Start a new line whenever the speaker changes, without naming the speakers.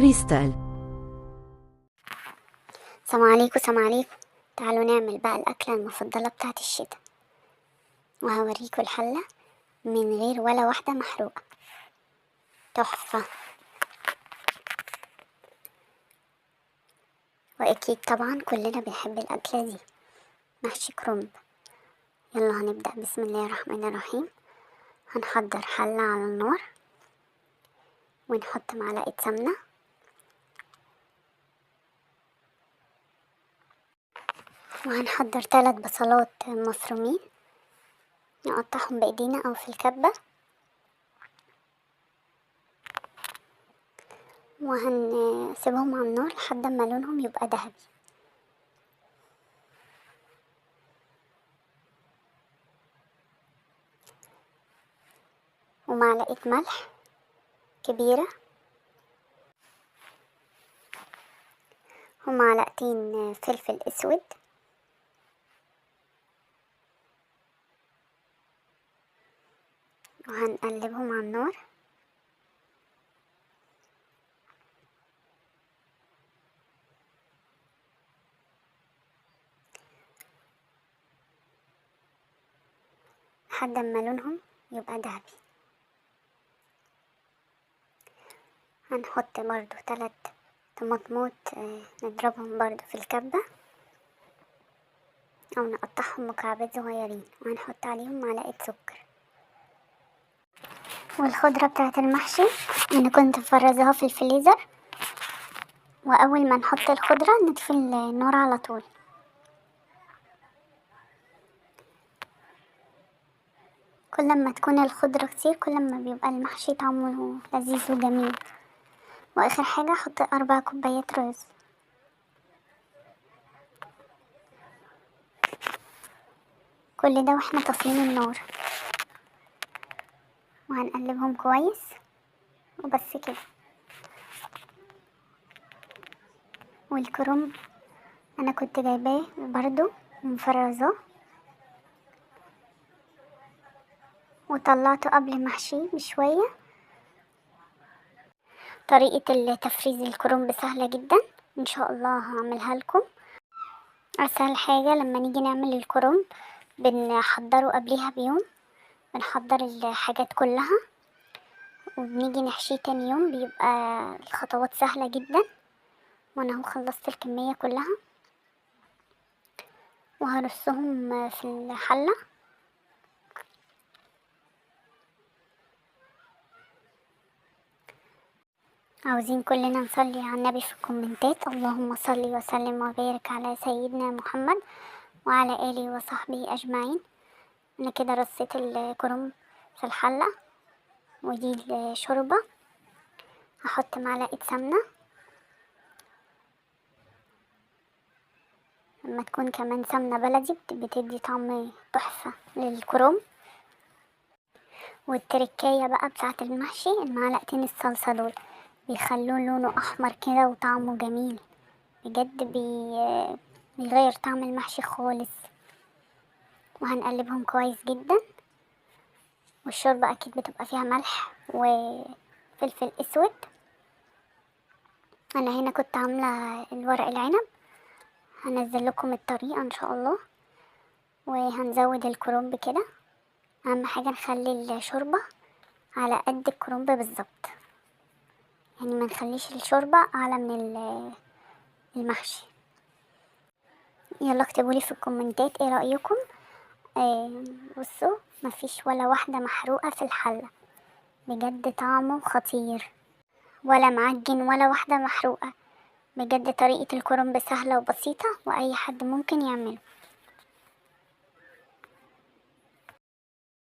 كريستال.
السلام عليكم. السلام عليكم. تعالوا نعمل بقى الأكلة المفضلة بتاعت الشتاء، وهوريكم الحلة من غير ولا واحدة محروقة. تحفة. وأكيد طبعا كلنا بنحب الأكلة دي، محشي كرنب. يلا هنبدأ. بسم الله الرحمن الرحيم. هنحضر حلة على النار ونحط معلقة سمنة، وهنحضر 3 بصلات مفرومين نقطعهم بإيدينا أو في الكبة، وهنسيبهم على النار لحد ما لونهم يبقى ذهبي. ومعلقة ملح كبيرة، ومعلقتين فلفل اسود، وهنقلبهم على النار. لحد ما لونهم يبقى ذهبي. هنحط برضو 3 طماطمات نضربهم برضو في الكبة او نقطعهم مكعبات صغيرين، وهنحط عليهم معلقة سكر. والخضرة بتاعت المحشي انا كنت مفرزاها في الفريزر، واول ما نحط الخضرة نطفي النار على طول. كل ما تكون الخضرة كتير كل ما بيبقى المحشي طعمه لذيذ وجميل. واخر حاجة احط 4 كوبايات رز. كل ده واحنا طافيين النار، وهنقلبهم كويس وبس كده. والكرنب انا كنت جايباه برضو مفرزاه وطلعته قبل محشيه بشوية. طريقة تفريز الكرنب سهلة جدا، ان شاء الله هعملها لكم. اسهل حاجة لما نيجي نعمل الكرنب بنحضره قبلها بيوم، بنحضر الحاجات كلها وبنيجي نحشيه تاني يوم. بيبقى الخطوات سهلة جدا. وانا اهو خلصت الكمية كلها وهرصهم في الحلة. عاوزين كلنا نصلي على النبي في الكومنتات: اللهم صل وسلم وبارك على سيدنا محمد وعلى آله وصحبه أجمعين. أنا كده رصيت الكرنب في الحلة، ودي الشوربة. هحط معلقة سمنة، لما تكون كمان سمنة بلدي بتدي طعم تحفة للكرنب. والتركية بقى بتاعة المحشي المعلقتين الصلصة دول بيخلوه لونه أحمر كده وطعمه جميل بجد، بيغير طعم المحشي خالص. وهنقلبهم كويس جدا. والشوربة أكيد بتبقى فيها ملح وفلفل أسود. أنا هنا كنت عاملة الورق العنب، هنزل لكم الطريقة إن شاء الله. وهنزود الكرنب كده. أهم حاجة نخلي الشوربة على قد الكرنب بالظبط، يعني ما نخليش الشوربة أعلى من المحشي. يلا اكتبولي في الكومنتات ايه رأيكم. بصوا مفيش ولا واحدة محروقة في الحلة، بجد طعمه خطير، ولا معجن ولا واحدة محروقة. بجد طريقة الكرنب سهلة وبسيطة وأي حد ممكن يعمله.